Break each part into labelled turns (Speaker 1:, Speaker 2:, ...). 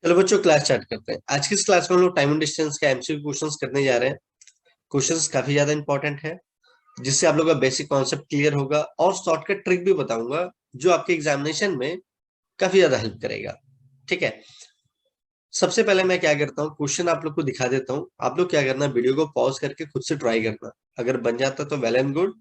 Speaker 1: चलो बच्चों, class start करते हैं। आज की इस क्लास में हम लोग टाइम एंड डिस्टेंस का एमसीक्यू क्वेश्चंस करने जा रहे हैं। क्वेश्चंस काफी ज्यादा इंपॉर्टेंट है, जिससे आप लोग का बेसिक कॉन्सेप्ट क्लियर होगा और शॉर्टकट ट्रिक भी बताऊंगा जो आपके एग्जामिनेशन में काफी ज्यादा हेल्प करेगा। ठीक है, सबसे पहले मैं क्या करता हूँ, क्वेश्चन आप लोग को दिखा देता हूँ। आप लोग क्या करना, वीडियो को पॉज करके खुद से ट्राई करना। अगर बन जाता तो वेल एंड गुड।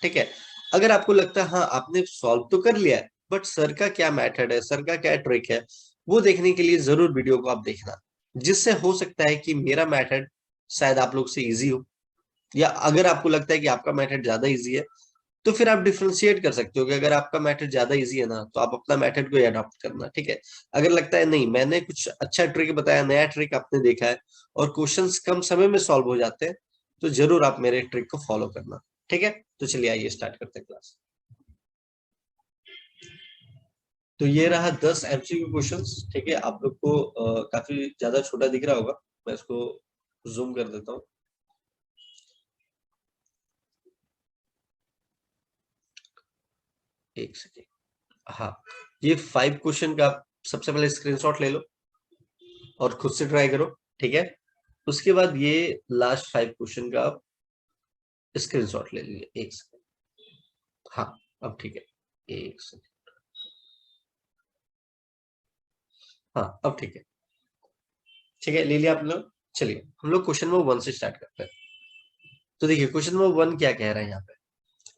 Speaker 1: ठीक है, अगर आपको लगता है हाँ आपने सॉल्व तो कर लिया है, बट सर का क्या मेथड है, सर का क्या ट्रिक है, वो देखने के लिए जरूर वीडियो को आप देखना। जिससे हो सकता है कि मेरा मेथड शायद आप लोग से इजी हो, या अगर आपको लगता है कि आपका मेथड ज्यादा इजी है तो फिर आप डिफ्रेंशिएट कर सकते हो कि अगर आपका मेथड ज्यादा इजी है ना तो आप अपना मेथड को अडॉप्ट करना। ठीक है, अगर लगता है नहीं मैंने कुछ अच्छा ट्रिक बताया, नया ट्रिक आपने देखा है और क्वेश्चंस कम समय में सॉल्व हो जाते हैं, तो जरूर आप मेरे ट्रिक को फॉलो करना। ठीक है, तो चलिए आइए स्टार्ट करते हैं क्लास। तो ये रहा 10 एमसीक्यू क्वेश्चंस। ठीक है, आप लोग को काफी ज्यादा छोटा दिख रहा होगा, मैं इसको जूम कर देता हूँ। एक सेकेंड। हाँ, ये 5 क्वेश्चन का आप सबसे पहले स्क्रीनशॉट ले लो और खुद से ट्राई करो। ठीक है, उसके बाद ये लास्ट 5 क्वेश्चन का आप स्क्रीनशॉट ले लीजिए। एक सेकेंड। हाँ, अब ठीक है। एक सेकेंड। हाँ, अब ठीक है। ठीक है, ले लिया आप लोग। चलिए हम लोग क्वेश्चन नंबर 1 से स्टार्ट करते हैं। तो देखिए क्वेश्चन नंबर 1 क्या कह रहा है यहाँ पे।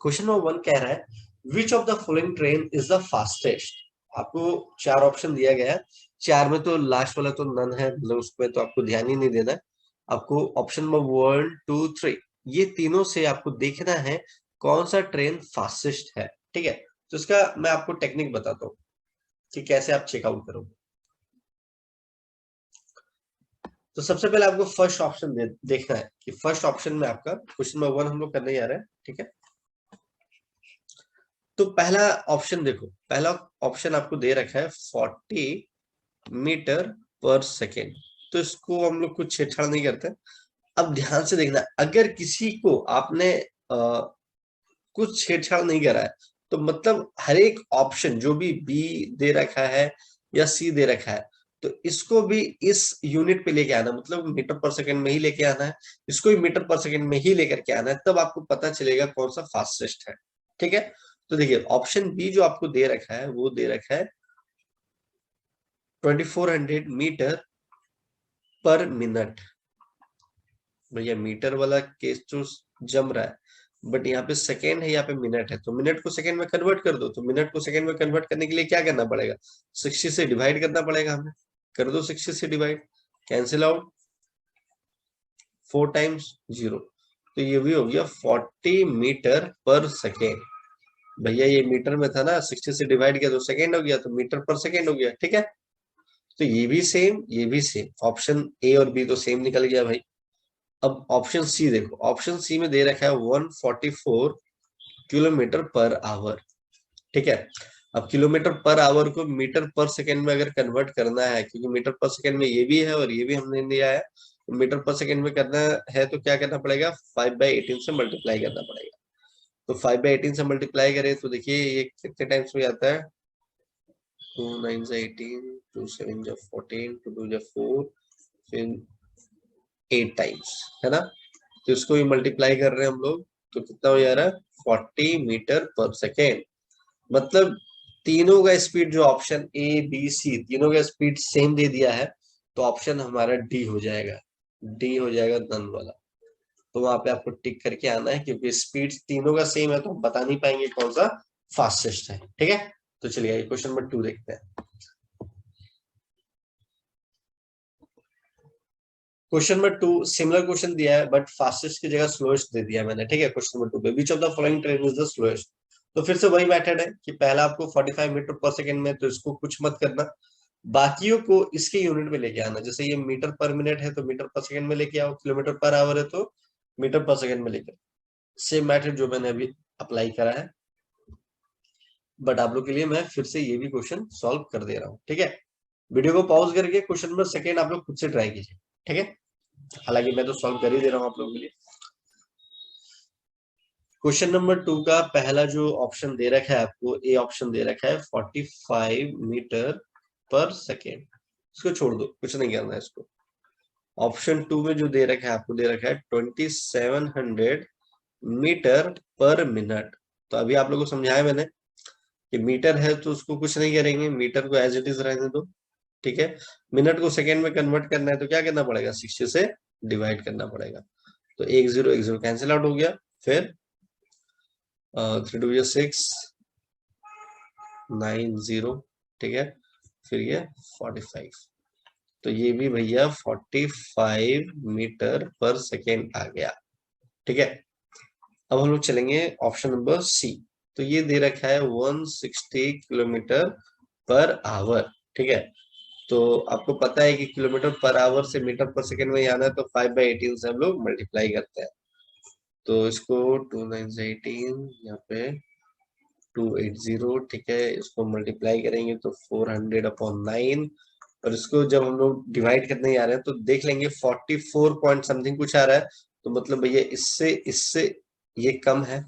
Speaker 1: क्वेश्चन नंबर 1 कह रहा है, which of the following train is the fastest. आपको 4 ऑप्शन दिया गया है। 4 में तो लास्ट वाला तो नन है, मतलब उसमें तो आपको ध्यान ही नहीं देना है। आपको ऑप्शन नंबर 1 2 3 ये तीनों से आपको देखना है कौन सा ट्रेन फास्टेस्ट है। ठीक है, तो इसका मैं आपको टेक्निक बताता हूँ कि कैसे आप चेकआउट करोगे। तो सबसे पहले आपको फर्स्ट ऑप्शन देखना है कि फर्स्ट ऑप्शन में आपका क्वेश्चन नंबर 1 हम लोग करने जा रहे हैं। ठीक है, तो पहला ऑप्शन देखो, पहला ऑप्शन आपको दे रखा है 40 मीटर पर सेकेंड। तो इसको हम लोग कुछ छेड़छाड़ नहीं करते। अब ध्यान से देखना, अगर किसी को आपने कुछ छेड़छाड़ नहीं करा है तो मतलब हर एक ऑप्शन जो भी बी दे रखा है या सी दे रखा है, तो इसको भी इस यूनिट पे लेके आना, मतलब मीटर पर सेकंड में ही लेके आना है। इसको भी मीटर पर सेकंड में ही लेकर के आना है, तब आपको पता चलेगा कौन सा फास्टेस्ट है। ठीक है, तो देखिए ऑप्शन बी जो आपको दे रखा है वो दे रखा है 2400 मीटर पर मिनट। भैया मीटर वाला केस तो जम रहा है, बट यहाँ पे सेकेंड है, यहाँ पे मिनट है, तो मिनट को सेकेंड में कन्वर्ट कर दो। तो मिनट को सेकेंड में कन्वर्ट करने के लिए क्या करना पड़ेगा, 60 से डिवाइड करना पड़ेगा हमें। कर दो 60 से डिवाइड, कैंसिल आउट, 4 टाइम्स 0, तो ये भी हो गया 40 मीटर पर सेकेंड। भैया ये मीटर में था ना, 60 से डिवाइड किया तो सेकेंड हो गया, तो मीटर पर सेकेंड हो गया। ठीक है, तो ये भी सेम, ये भी सेम, ऑप्शन ए और बी तो सेम निकल गया भाई। अब ऑप्शन सी देखो, ऑप्शन सी में दे रखा है 144 किलोमीटर पर आवर। ठीक है, अब किलोमीटर पर आवर को मीटर पर सेकेंड में अगर कन्वर्ट करना है, क्योंकि मीटर पर सेकेंड में ये भी है और ये भी हमने लिया है, तो मीटर पर सेकेंड में करना है तो क्या करना पड़ेगा, 5/18 से मल्टीप्लाई करना पड़ेगा। तो 5/18 से मल्टीप्लाई करें तो देखिए ये कितने टाइम्स में जाता है, 2 9 से 18, 2 7 जा 14, 2 2 जा 4, फिर 8 टाइम्स, है ना। तो इसको भी मल्टीप्लाई कर रहे हैं हम लोग, तो कितना हो जा रहा है, 40 मीटर पर सेकेंड। मतलब तीनों का स्पीड जो ऑप्शन ए बी सी तीनों का स्पीड सेम दे दिया है, तो ऑप्शन हमारा डी हो जाएगा। डी हो जाएगा नन वाला। तो वहां पे आपको टिक करके आना है, क्योंकि स्पीड तीनों का सेम है तो हम बता नहीं पाएंगे कौन सा फास्टेस्ट है। ठीक है, तो चलिए क्वेश्चन नंबर 2 देखते हैं। क्वेश्चन नंबर 2 सिमिलर क्वेश्चन दिया है, बट फास्टेस्ट की जगह स्लोएस्ट दे दिया मैंने। ठीक है, क्वेश्चन नंबर 2 पे which of the following train is the slowest. तो फिर से वही मेथड है कि पहला आपको 45 मीटर पर सेकंड में, तो इसको कुछ मत करना, बाकियों को इसके यूनिट में लेके आना। जैसे ये मीटर पर मिनट है तो मीटर पर सेकंड में लेके आओ, किलोमीटर पर आवर है तो मीटर पर सेकंड में लेकर। सेम मेथड जो मैंने अभी अप्लाई करा है, बट आप लोग के लिए मैं फिर से ये भी क्वेश्चन सॉल्व कर दे रहा हूँ। ठीक है, वीडियो को पॉज करके क्वेश्चन नंबर सेकंड आप लोग खुद से ट्राई कीजिए। ठीक है, हालांकि मैं तो सॉल्व कर ही दे रहा हूँ आप लोगों के लिए। क्वेश्चन नंबर 2 का पहला जो ऑप्शन दे रखा है आपको, ए ऑप्शन दे रखा है 45 मीटर पर सेकेंड। इसको छोड़ दो, कुछ नहीं करना है इसको। ऑप्शन 2 में जो दे रखा है, आपको दे रखा है 2700 मीटर पर मिनट। तो अभी आप लोगों को समझाया मैंने कि मीटर है तो उसको कुछ नहीं करेंगे, मीटर को एज इट इज रहने दो, ठीक है। मिनट को सेकेंड में कन्वर्ट करना है तो क्या करना पड़ेगा, 60 से डिवाइड करना पड़ेगा। तो एक जीरो कैंसिल आउट हो गया, फिर 3 2 6 9 0, ठीक है, फिर ये 45। तो ये भी भैया 45 मीटर पर सेकेंड आ गया, ठीक है। अब हम लोग चलेंगे ऑप्शन नंबर सी। तो ये दे रखा है 160 किलोमीटर पर आवर, ठीक है। तो आपको पता है कि किलोमीटर पर आवर से मीटर पर सेकेंड में आना है तो 5/18 से हम लोग मल्टीप्लाई करते हैं। तो इसको 2 9 से 18, यहाँ पे 280, ठीक है, इसको मल्टीप्लाई करेंगे तो 400/9। और इसको जब हम लोग डिवाइड करने जा रहे हैं तो देख लेंगे 44 पॉइंट समथिंग कुछ आ रहा है, तो मतलब भैया इससे इससे ये कम है।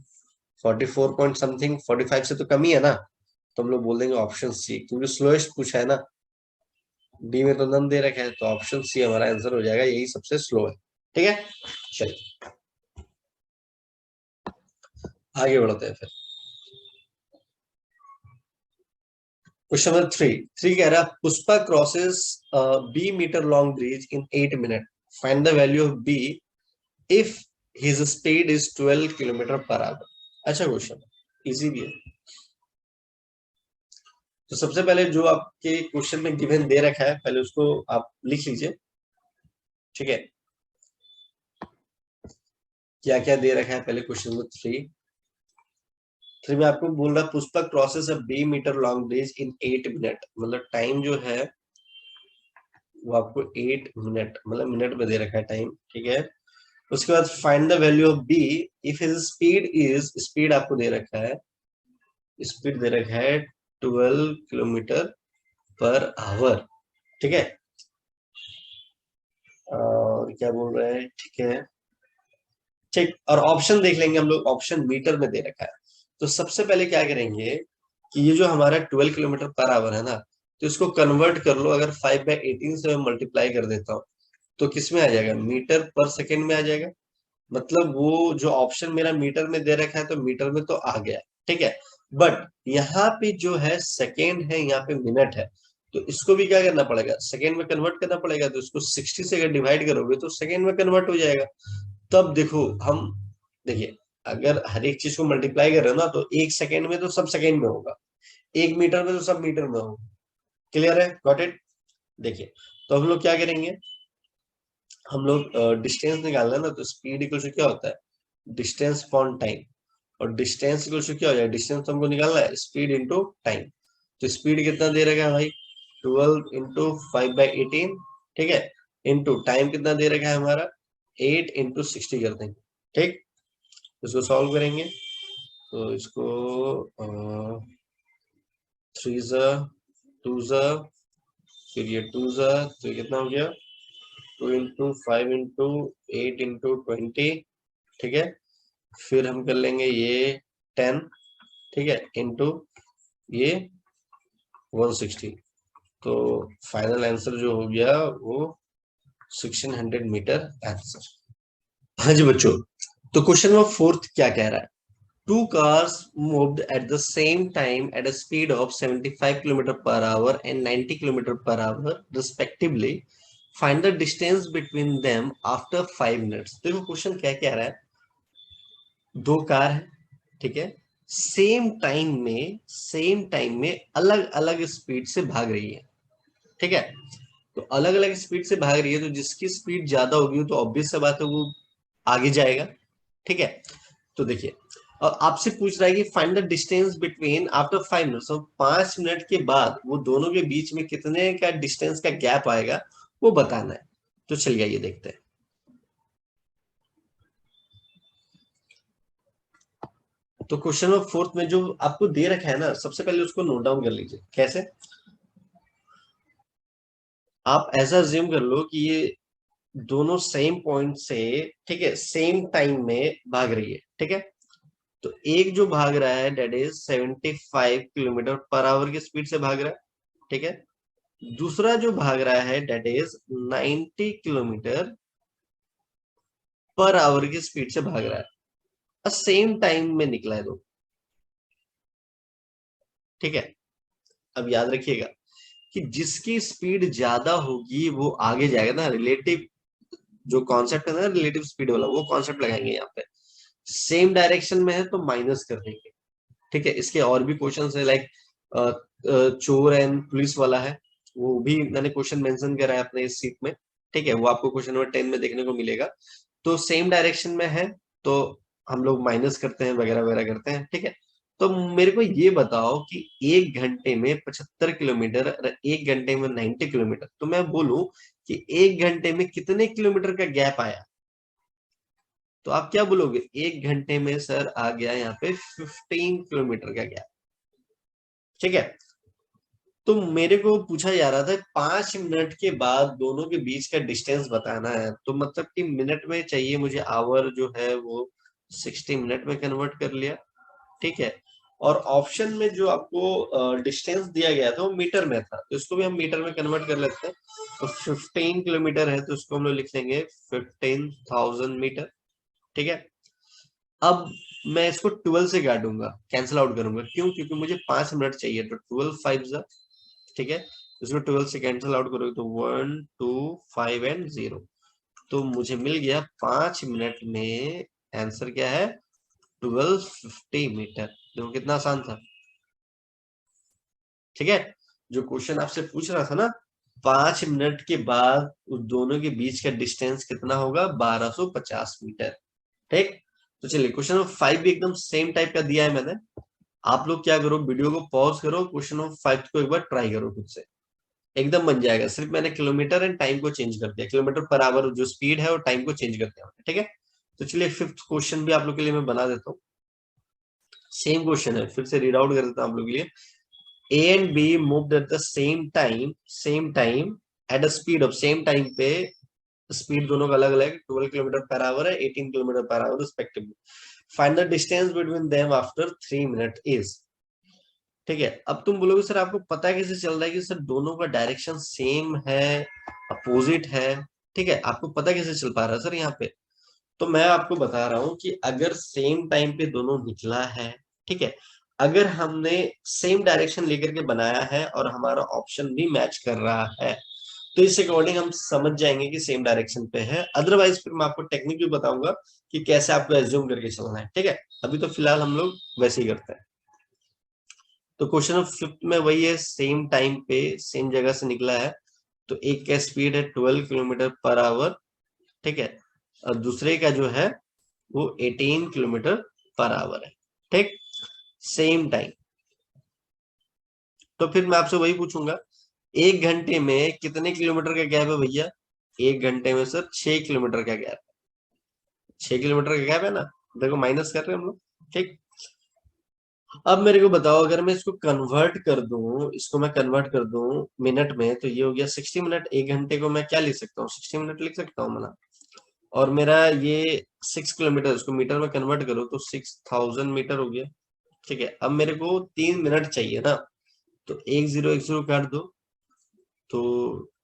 Speaker 1: 44 पॉइंट समथिंग 45 से तो कम ही है ना, तो हम लोग बोल देंगे ऑप्शन सी, क्योंकि स्लोएस्ट पूछा है ना। डी में तो नन दे रखा है, तो ऑप्शन सी हमारा आंसर हो जाएगा, यही सबसे स्लो है, ठीक है। चलिए आगे बढ़ते हैं फिर। क्वेश्चन नंबर 3 कह रहा है Pushpa crosses B metre long bridge in 8 minute, find the value of B if his speed is 12 kilometre per hour. अच्छा क्वेश्चन, इजी भी है। तो सबसे पहले जो आपके क्वेश्चन में गिवन दे रखा है पहले उसको आप लिख लीजिए, ठीक है। क्या क्या दे रखा है पहले क्वेश्चन नंबर 3 में आपको बोल रहा है Pushpak crosses a B metre long bridge in 8 minute, मतलब टाइम जो है वो आपको 8 मिनट मतलब मिनट में दे रखा है टाइम, ठीक है। उसके बाद find the value of B if his speed is, speed आपको दे रखा है, स्पीड दे रखा है 12 किलोमीटर पर आवर, ठीक है। और क्या बोल रहे हैं, ठीक है, ठीक। और ऑप्शन देख लेंगे हम लोग, ऑप्शन मीटर में दे रखा है। तो सबसे पहले क्या करेंगे कि ये जो हमारा 12 किलोमीटर पर आवर है ना, तो इसको कन्वर्ट कर लो। अगर 5/18 से मैं मल्टीप्लाई कर देता हूँ तो किस में आ जाएगा, मीटर पर सेकेंड में आ जाएगा। मतलब वो जो ऑप्शन मेरा मीटर में दे रखा है तो मीटर में तो आ गया, ठीक है। बट यहाँ पे जो है सेकेंड है, यहाँ पे मिनट है, तो इसको भी क्या करना पड़ेगा, सेकेंड में कन्वर्ट करना पड़ेगा। तो इसको 60 से अगर डिवाइड करोगे तो सेकेंड में कन्वर्ट हो जाएगा। तब देखो हम, देखिए अगर हर एक चीज को मल्टीप्लाई कर रहे हो ना तो एक सेकेंड में तो सब सेकेंड में होगा, एक मीटर में तो सब मीटर में होगा। क्लियर है, गॉट इट। देखिए तो हम लोग क्या करेंगे, हम लोग डिस्टेंस निकालना है ना, तो स्पीड इक्वल टू क्या होता है, डिस्टेंस अपॉन टाइम। और डिस्टेंस इक्वल टू क्या हो जाएगा, डिस्टेंस तो हमको निकालना है स्पीड इंटू टाइम। तो स्पीड कितना दे रखा है भाई, 12 इंटू 5/18, ठीक है, इंटू टाइम कितना दे रखा है हमारा 8 इंटू 60 कर देंगे, ठीक। इसको सॉल्व करेंगे तो इसको 3 ज़ा 2 ज़ा, फिर ये 2 ज़ा, तो ये कितना हो गया 2 इंटू 5 इंटू 8 इंटू 20, ठीक है। फिर हम कर लेंगे ये 10, ठीक है, इंटू ये 160। तो फाइनल आंसर जो हो गया वो 1600 मीटर आंसर। हाँ जी बच्चों, तो क्वेश्चन नंबर 4 क्या कह रहा है, two cars moved at the same time at a speed of 75 km per hour and 90 km per hour respectively. Find the distance between them after 5 minutes. देखो क्वेश्चन क्या कह रहा है, दो कार है, ठीक है, सेम टाइम में अलग अलग स्पीड से भाग रही है, ठीक है। तो अलग अलग स्पीड से भाग रही है, तो जिसकी स्पीड ज्यादा होगी तो ऑब्वियस सा बात है वो आगे जाएगा, ठीक है। तो देखिए और आपसे पूछ रहा है कि find the distance between after 5 minutes, तो 5 मिनट के बाद वो दोनों के बीच में कितने का डिस्टेंस का गैप आएगा वो बताना है। तो चलिए ये देखते हैं। तो क्वेश्चन नंबर 4 में जो आपको दे रखा है ना, सबसे पहले उसको नोट डाउन कर लीजिए। कैसे, आप ऐसा ज्यूम कर लो कि ये दोनों सेम पॉइंट से, ठीक है, सेम टाइम में भाग रही है, ठीक है। तो एक जो भाग रहा है that is 75 kilometre per hour की स्पीड से भाग रहा है, ठीक है। दूसरा जो भाग रहा है that is 90 kilometre per hour की स्पीड से भाग रहा है, सेम टाइम में निकला है दो। ठीक है, अब याद रखिएगा कि जिसकी स्पीड ज्यादा होगी वो आगे जाएगा ना, रिलेटिव जो कॉन्सेप्ट है ना रिलेटिव स्पीड वाला, वो कॉन्सेप्ट लगाएंगे यहाँ पे। सेम डायरेक्शन में है तो माइनस कर देंगे। ठीक है, इसके और भी क्वेश्चन है, लाइक चोर एंड पुलिस वाला है, वो भी मैंने क्वेश्चन मेंशन करा है अपने इस सीट में। ठीक है, वो आपको क्वेश्चन नंबर 10 में देखने को मिलेगा। तो सेम डायरेक्शन में है तो हम लोग माइनस करते हैं, वगैरह वगैरह करते हैं। ठीक है, तो मेरे को ये बताओ कि 1 घंटे में 75 किलोमीटर और 1 घंटे में 90 किलोमीटर, तो मैं बोलूं कि 1 घंटे में कितने किलोमीटर का गैप आया, तो आप क्या बोलोगे? 1 घंटे में सर आ गया यहाँ पे 15 किलोमीटर का गैप। ठीक है, तो मेरे को पूछा जा रहा था 5 मिनट के बाद दोनों के बीच का डिस्टेंस बताना है, तो मतलब कि मिनट में चाहिए मुझे, आवर जो है वो 60 मिनट में कन्वर्ट कर लिया। ठीक है, और ऑप्शन में जो आपको डिस्टेंस दिया गया था वो मीटर में था, तो इसको भी हम मीटर में कन्वर्ट कर लेते हैं। तो 15 किलोमीटर है तो इसको हम लोग लिख लेंगे 15,000 मीटर। ठीक है, अब मैं इसको 12 से काटूंगा, कैंसिल आउट करूंगा, क्यों? क्योंकि मुझे 5 मिनट चाहिए, तो 12 5 जा। ठीक है, इसको 12 से कैंसिल आउट करोगे तो 1 2 5 एंड 0, तो मुझे मिल गया 5 मिनट में। आंसर क्या है? 1250 मीटर। देखो कितना आसान था। ठीक है, जो क्वेश्चन आपसे पूछ रहा था ना, 5 मिनट के बाद उस दोनों के बीच का डिस्टेंस कितना होगा? 1250 मीटर। ठीक, तो चलिए क्वेश्चन नंबर 5 भी एकदम सेम टाइप का दिया है मैंने। आप लोग क्या करो, वीडियो को पॉज करो, क्वेश्चन नंबर 5 को एक बार ट्राई करो खुद से, एकदम बन जाएगा। सिर्फ मैंने किलोमीटर एंड टाइम को चेंज कर दिया, किलोमीटर पर आवर जो स्पीड है और टाइम को चेंज कर दिया। ठीक है, तो चलिए फिफ्थ क्वेश्चन भी आप लोग के लिए मैं बना देता हूँ। सेम क्वेश्चन है, फिर से रीड आउट कर देता हूँ आप लोग के लिए। A and be moved at the same time at a speed of, same time पे स्पीड दोनों का अलग अलग, 12 किलोमीटर पर आवर है, 18 kilometre per our respectively. Find the distance between them after 3 minute is. ठीक है, अब तुम बोलोगे सर आपको पता कैसे चल रहा है कि सर दोनों का डायरेक्शन सेम है, अपोजिट है? ठीक है, आपको पता कैसे चल पा रहा है सर यहाँ पे? तो मैं आपको बता रहा हूँ कि अगर सेम टाइम पे दोनों निकला है, ठीक है, अगर हमने सेम डायरेक्शन लेकर के बनाया है और हमारा ऑप्शन भी मैच कर रहा है, तो इस अकॉर्डिंग हम समझ जाएंगे कि सेम डायरेक्शन पे है। अदरवाइज फिर मैं आपको टेक्निक भी बताऊंगा कि कैसे आपको एज्यूम करके चलना है। ठीक है, अभी तो फिलहाल हम लोग वैसे ही करते हैं। तो क्वेश्चन नंबर 5 में वही है, सेम टाइम पे सेम जगह से निकला है, तो एक का स्पीड है 12 किलोमीटर पर आवर। ठीक है, और दूसरे का जो है वो 18 किलोमीटर पर आवर है। ठीक, सेम टाइम। तो फिर मैं आपसे वही पूछूंगा, 1 घंटे में कितने किलोमीटर का गैप है भैया? 1 घंटे में सर 6 किलोमीटर का गैप, 6 किलोमीटर का गैप है ना, देखो माइनस कर रहे हैं हम लोग। ठीक, अब मेरे को बताओ, अगर मैं इसको कन्वर्ट कर दूं, इसको मैं कन्वर्ट कर दूं मिनट में, तो ये हो गया 60 मिनट। 1 घंटे को मैं क्या लिख सकता हूँ? 60 मिनट लिख सकता हूँ मैं। और मेरा ये 6 किलोमीटर, इसको मीटर में कन्वर्ट करो तो 6000 मीटर हो गया। ठीक है, अब मेरे को 3 मिनट चाहिए ना, तो 1 0 1 0 काट दो, तो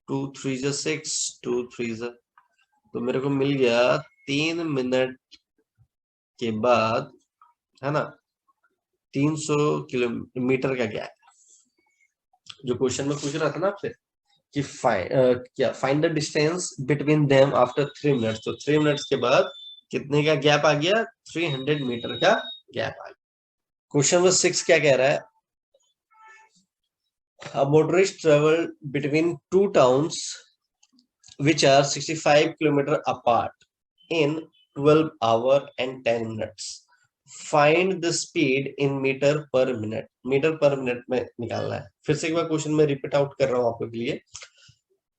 Speaker 1: 2 3 6, 2 3 तो मेरे को मिल गया 3 मिनट के बाद, है ना, 300 किलोमीटर का गैप। जो क्वेश्चन में पूछ रहा था ना आपसे कि क्या find the distance between them after 3 minutes, तो 3 मिनट्स के बाद कितने का गैप आ गया? 300 मीटर का गैप आ गया। क्वेश्चन नंबर 6 क्या कह रहा है? A motorist traveled between two towns which are 65 kilometers apart in 12 hours and 10 minutes. Find the speed in meter per minute. Metre per minute में निकालना है। फिर से एक बार क्वेश्चन में रिपीट आउट कर रहा हूँ आप लोग के लिए।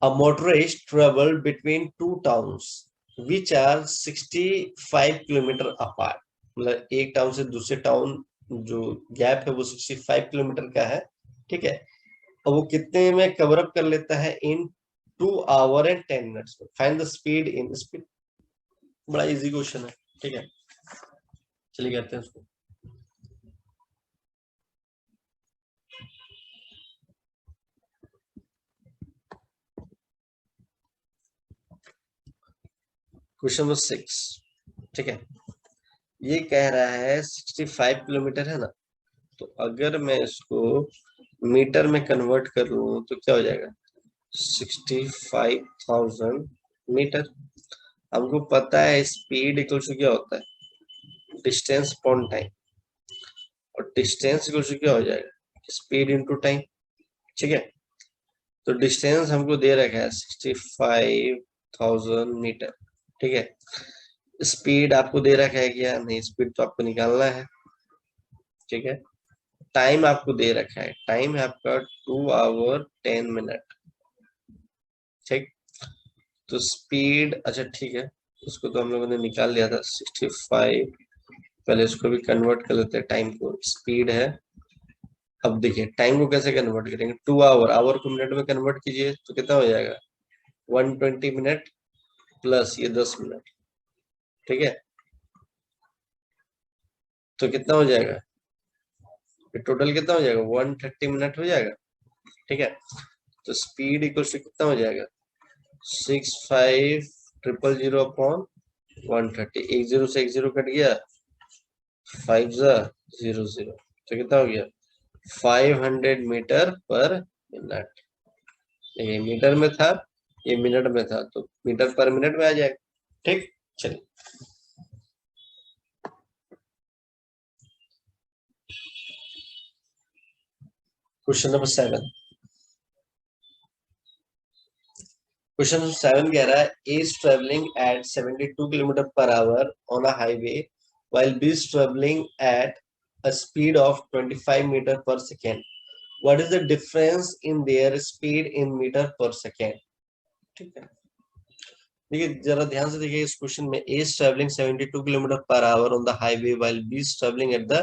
Speaker 1: A motorist traveled between two towns which are 65 kilometre apart. मतलब एक टाउन से दूसरे टाउन जो गैप है वो 65 किलोमीटर का है। ठीक है, और वो कितने में कवर अप कर लेता है? इन 2 आवर एंड 10 मिनट्स में। Find the speed in speed. बड़ा इजी क्वेश्चन है। ठीक है, चलिए करते हैं उसको। क्वेश्चन नंबर 6, ठीक है। ये कह रहा है 65 किलोमीटर है ना, तो अगर मैं इसको मीटर में कन्वर्ट कर लूं तो क्या हो जाएगा, 65,000 मीटर। हमको पता है स्पीड इक्वल टू क्या होता है, डिस्टेंस अपॉन टाइम, और डिस्टेंस इक्वल टू क्या हो जाएगा, स्पीड इनटू टाइम, ठीक है। तो डिस्टेंस हमको दे रखा है 65,000 मीटर, ठीक है। स्पीड आपको दे रखा है क्या, नहीं, स्पीड तो आपको निकालना है, ठीक है। टाइम आपको दे रखा है, टाइम है आपका 2 आवर 10 मिनट, ठीक। तो स्पीड, अच्छा ठीक है, उसको तो हम लोगों ने निकाल लिया था 65, पहले इसको भी कन्वर्ट कर लेते हैं टाइम को, स्पीड है। अब देखिए टाइम को कैसे कन्वर्ट करेंगे, 2 आवर, आवर को मिनट में कन्वर्ट कीजिए तो कितना हो जाएगा, 120 मिनट प्लस ये 10 मिनट, ठीक है। तो कितना हो जाएगा, टोटल कितना हो जाएगा, 130 मिनट हो जाएगा, ठीक है। तो स्पीड इक्वल टू कितना हो जाएगा, 65,000 अपॉन 130, एक जीरो से एक जीरो कट गया, 5 0 0, तो कितना हो गया, 500 मीटर पर मिनट। ये मीटर में था, ये मिनट में था, तो मीटर पर मिनट में आ जाएगा, ठीक। चलिए क्वेश्चन नंबर 7, क्वेश्चन नंबर 7 कह रहा है A is traveling at 72 kilometre per our on a highway while B is traveling at a speed of 25 metre per second. What is the difference in their speed in metre per second? ठीक है, देखिए जरा ध्यान से देखिए इस question में A is traveling 72 kilometre per our on the highway while B is traveling at the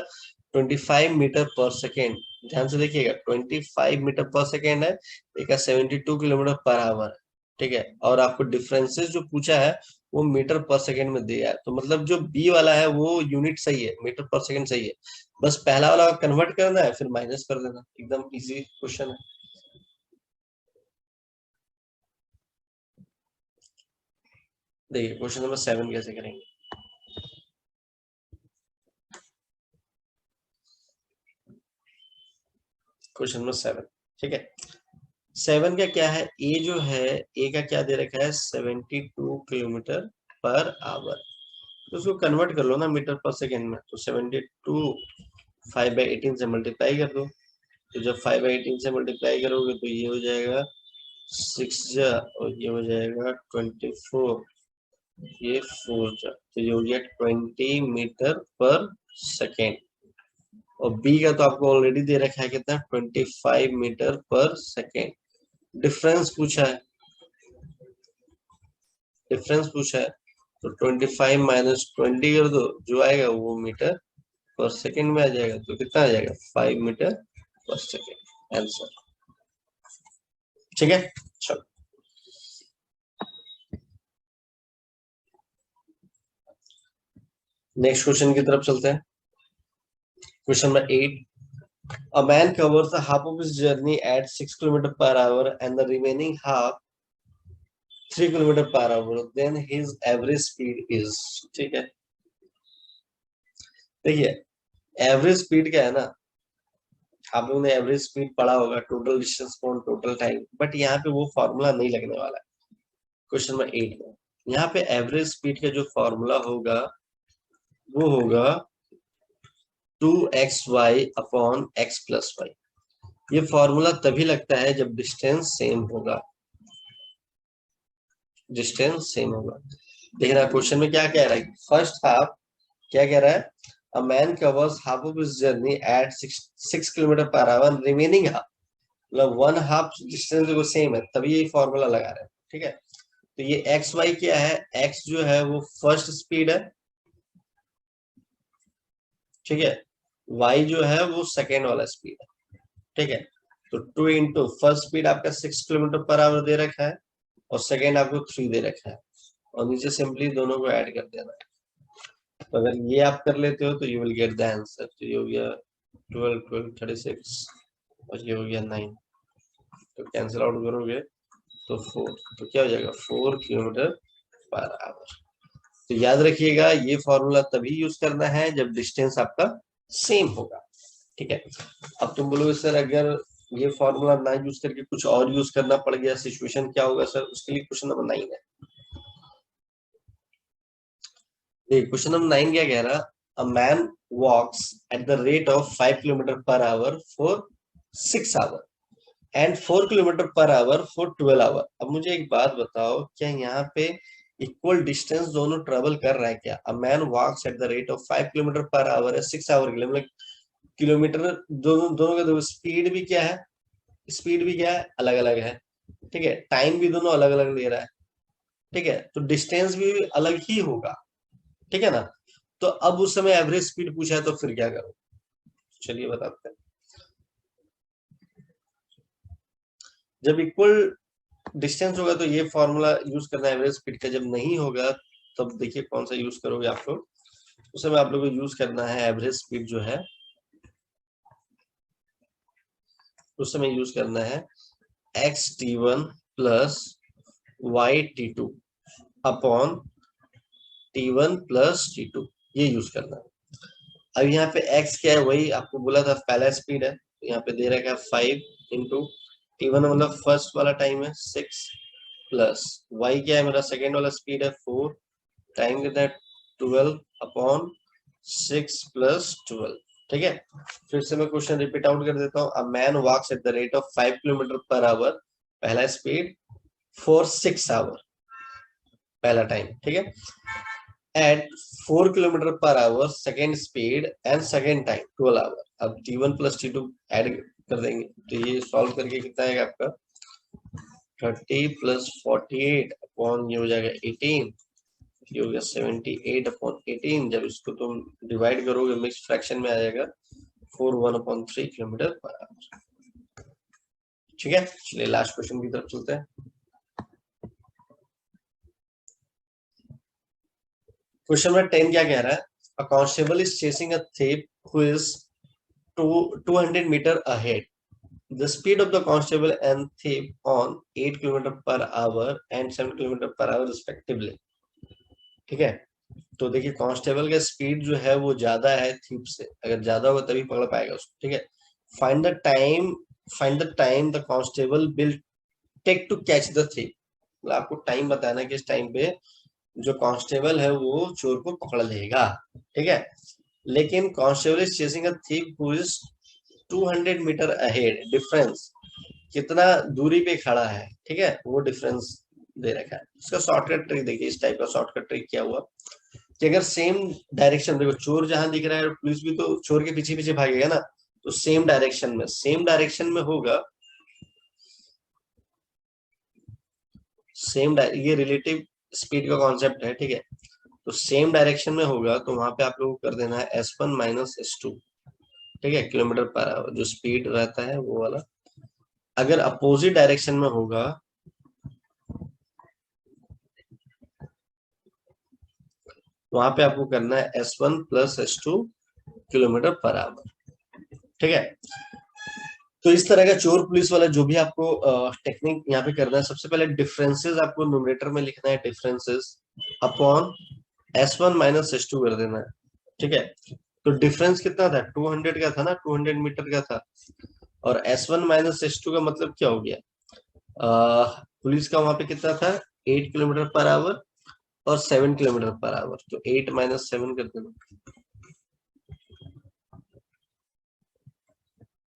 Speaker 1: 25 metre per second. ध्यान से देखिएगा 25 मीटर पर सेकेंड है, एक 72 किलोमीटर पर आवर, ठीक है। और आपको डिफरेंसेस जो पूछा है वो मीटर पर सेकेंड में दिया है, तो मतलब जो बी वाला है वो यूनिट सही है, मीटर पर सेकेंड सही है, बस पहला वाला कन्वर्ट करना है फिर माइनस कर देना, एकदम इजी क्वेश्चन है। देखिए क्वेश्चन नंबर 7 कैसे करेंगे, क्वेश्चन नंबर 7, ठीक है। 7 का क्या है, ए जो है, ए का क्या दे रखा है, 72 किलोमीटर पर आवर, तो उसको कन्वर्ट कर लो ना मीटर पर सेकेंड में, तो 72 5/18 से मल्टीप्लाई कर दो, तो जब 5/18 से मल्टीप्लाई करोगे तो ये हो जाएगा 6 और ये हो जाएगा 24, ये 4 तो ये हो गया 20 मीटर पर सेकेंड। और बी का तो आपको ऑलरेडी दे रखा है कितना, 25 मीटर पर सेकेंड। डिफरेंस पूछा है, डिफरेंस पूछा है, तो 25 माइनस 20 कर दो, जो आएगा वो मीटर पर सेकेंड में आ जाएगा, तो कितना आ जाएगा, 5 मीटर पर सेकेंड, आंसर, ठीक है। चलो नेक्स्ट क्वेश्चन की तरफ चलते हैं, question number 8, a man covers the half of his journey at 6 kilometer per hour and the remaining half 3 kilometre per our, then his average speed is, ठीक है। देखिए एवरेज स्पीड क्या है ना, आप लोगों ने एवरेज स्पीड पढ़ा होगा, total distance upon total time, but यहाँ पे वो फॉर्मूला नहीं लगने वाला है क्वेश्चन नंबर 8 में। यहाँ पे एवरेज स्पीड का जो फॉर्मूला होगा वो होगा 2xy upon x plus Y. ये फॉर्मूला तभी लगता है जब डिस्टेंस सेम होगा, डिस्टेंस सेम होगा। देखना क्वेश्चन में क्या कह रहा है, फर्स्ट हाफ क्या कह रहा है, a man covers half of his journey at 6 kilometre per our, remaining half, मतलब वन हाफ डिस्टेंस जो सेम है, तभी ये फॉर्मूला लगा रहे हैं, ठीक है। तो ये एक्स वाई क्या है, एक्स जो है वो फर्स्ट स्पीड है, ठीक है, वाई जो है वो सेकेंड वाला स्पीड है, ठीक है। तो 2 इंटू फर्स्ट स्पीड आपका 6 किलोमीटर पर आवर दे रखा है और सेकेंड आपको 3 दे रखा है, और नीचे सिंपली दोनों को ऐड कर देना है। तो अगर ये आप कर लेते हो तो you will get the answer, तो ये हो गया 12 12 36 और ये हो गया 9, तो कैंसिल आउट करोगे तो 4, तो क्या हो जाएगा 4 किलोमीटर पर आवर, तो याद रखिएगा ये फॉर्मूला तभी यूज करना है जब डिस्टेंस आपका सेम होगा। ठीक है, अब तुम बोलोगे सर अगर ये फॉर्मूला ना यूज करके कुछ और यूज करना पड़ गया सिचुएशन क्या होगा सर? उसके लिए क्वेश्चन नंबर 9 है। देखिए क्वेश्चन नंबर 9 क्या कह रहा, a man walks at the rate of 5 kilometre per hour for 6 hour and 4 kilometre per hour for 12 hour. अब मुझे एक बात बताओ, क्या यहाँ पे इक्वल डिस्टेंस दोनों ट्रेवल कर रहा है क्या? A man walks at the rate of 5 kilometre per hour है 6 आवर के लिए, मतलब किलोमीटर दोनों दोनों का स्पीड भी क्या है, स्पीड भी क्या है, अलग अलग है। ठीक है, टाइम भी दोनों अलग अलग ले रहा है। ठीक है, तो डिस्टेंस भी अलग ही होगा। ठीक है ना? तो अब उस समय एवरेज स्पीड पूछा है तो फिर क्या करो? चलिए बताते हैं। जब इक्वल डिस्टेंस होगा तो ये फॉर्मूला यूज करना है एवरेज स्पीड का। जब नहीं होगा तब देखिए कौन सा यूज करोगे आप लोग। उस समय आप लोग को यूज करना है एवरेज स्पीड जो है, उस समय यूज करना है X T one plus Y T two upon T one plus T two, ये यूज करना है। अब यहाँ पे x क्या है, वही आपको बोला था पहला स्पीड है, तो यहाँ पे दे रखा है 5 इंटू T1 मतलब फर्स्ट वाला टाइम है 6 प्लस y क्या है मेरा सेकेंड वाला स्पीड है 4 टाइम कितना है 12 अपॉन 6 प्लस 12। ठीक है, फिर से मैं क्वेश्चन रिपीट आउट कर देता हूँ। A man walks at the rate of 5 kilometre per hour, पहला स्पीड, फॉर 6 आवर, पहला टाइम। ठीक है, at 4 kilometre per hour second speed and second time 12 hour. अब T1 प्लस T2 ऐड कर देंगे तो ये सॉल्व करके कितना आएगा आपका 30 प्लस 48 अपॉन ये हो जाएगा 18, ये हो गया 78 अपॉन 18। जब इसको तुम डिवाइड करोगे मिक्स फ्रैक्शन में आ जाएगा 41/3 किलोमीटर पर आवर। ठीक है, चलिए लास्ट क्वेश्चन की तरफ चलते हैं। क्वेश्चन नंबर 10 क्या कह रहा है, a constable is chasing a thief who is 200 meter ahead. The speed of the constable and thief on 8 km per hour and 7 km per hour respectively. ठीक है, तो देखिए कांस्टेबल का स्पीड जो है वो ज्यादा है थीप से, अगर ज्यादा होगा तभी पकड़ पाएगा उसको। ठीक है, find the time, find the time the constable will take to catch the thief। मतलब आपको टाइम बताना है कि इस टाइम पे जो कांस्टेबल है वो चोर को पकड़ लेगा। ठीक है, लेकिन constable is chasing a thief who is 200 metre ahead, difference कितना दूरी पे खड़ा है। ठीक है, वो डिफरेंस दे रखा है। इसका शॉर्टकट ट्रिक देखिए, इस टाइप का शॉर्टकट ट्रिक क्या हुआ कि अगर सेम डायरेक्शन, देखो चोर जहां दिख रहा है पुलिस भी तो चोर के पीछे पीछे भागेगा ना, तो सेम डायरेक्शन में होगा, ये रिलेटिव स्पीड का कॉन्सेप्ट है। ठीक है, तो सेम डायरेक्शन में होगा तो वहां पे आप लोगों को कर देना है S1 माइनस S2। ठीक है, किलोमीटर पर आवर जो स्पीड रहता है वो वाला। अगर अपोजिट डायरेक्शन में होगा वहां पे आपको करना है S1 plus S2 kilometre per our. ठीक है, तो इस तरह का चोर पुलिस वाला जो भी आपको टेक्निक यहाँ पे करना है, सबसे पहले डिफरेंसेस आपको न्यूमरेटर में लिखना है, differences upon S1 minus S2 कर देना है। ठीक है, तो डिफरेंस कितना था, 200 का था ना, 200 मीटर का था, और S1 माइनस S2 का मतलब क्या हो गया, पुलिस का वहां पे कितना था 8 किलोमीटर पर आवर और 7 किलोमीटर पर आवर, तो 8 माइनस 7 कर देना।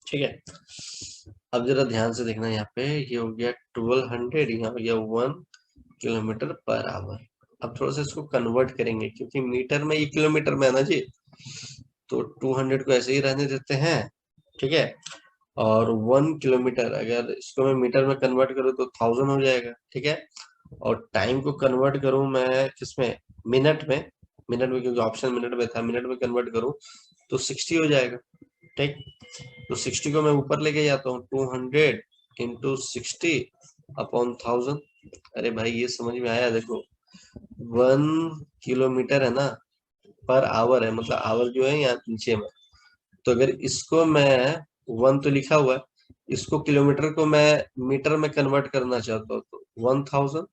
Speaker 1: ठीक है, अब जरा ध्यान से देखना, यहाँ पे ये हो गया 1200, यहाँ हो गया 1 किलोमीटर पर आवर। अब थोड़ा सा इसको कन्वर्ट करेंगे क्योंकि मीटर में, ये किलोमीटर में है ना जी, तो 200 को ऐसे ही रहने देते हैं। ठीक है, और 1 किलोमीटर अगर इसको मैं मीटर में कन्वर्ट करूँ तो 1000 हो जाएगा। ठीक है, और टाइम को कन्वर्ट करूं मैं किसमें, मिनट में, मिनट में क्योंकि ऑप्शन मिनट में था, मिनट में कन्वर्ट करूं तो 60 हो जाएगा। ठीक, तो 60 को मैं ऊपर लेके जाता हूँ, 200 इंटू 60 अपॉन 1000। अरे भाई ये समझ में आया, देखो 1 किलोमीटर है ना पर आवर है, मतलब आवर जो है यहाँ नीचे में, तो अगर इसको मैं 1 तो लिखा हुआ है, इसको किलोमीटर को मैं मीटर में कन्वर्ट करना चाहता हूँ तो 1000,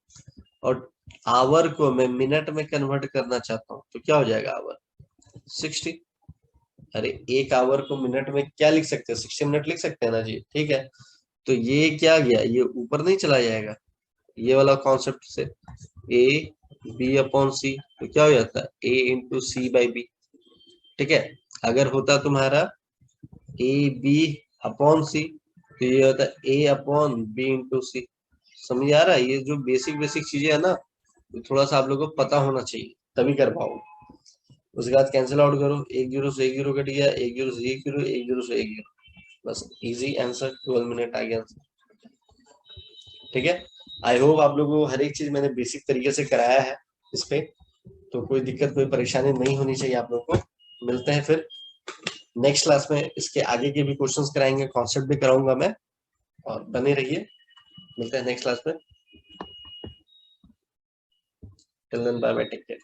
Speaker 1: और आवर को मैं मिनट में कन्वर्ट करना चाहता हूँ तो क्या हो जाएगा आवर 60। अरे एक आवर को मिनट में क्या लिख सकते हैं 60 मिनट लिख सकते हैं ना जी, ठीक है। तो ये क्या गया, ये ऊपर नहीं चला जाएगा ये वाला कॉन्सेप्ट से, ए बी अपॉन सी, तो क्या हो जाता है ए इंटू सी बाई बी, ठीक है। अगर होता तुम्हारा ए बी अपॉन सी तो ये होता है ए अपॉन बी इंटू सी। समझ आ रहा है, ये जो बेसिक बेसिक चीजें है ना, तो थोड़ा सा आप लोगों को पता होना चाहिए तभी कर पाओ। उसके बाद कैंसिल आउट करो, एक जीरो से एक जीरो कट गया, एक जीरो से एक जीरो, एक जीरो से एक जीरो, बस इजी आंसर 12 मिनट आ गया आंसर, ठीक है। आई होप आप लोगों को हर एक चीज मैंने बेसिक तरीके से कराया है इस पे, तो कोई दिक्कत कोई परेशानी नहीं होनी चाहिए आप लोगों को। मिलते हैं फिर नेक्स्ट क्लास में, इसके आगे के भी क्वेश्चंस कराएंगे, कॉन्सेप्ट भी कराऊंगा मैं, और बने रहिए। मिलते हैं नेक्स्ट क्लास में। Till then bye bye, take care.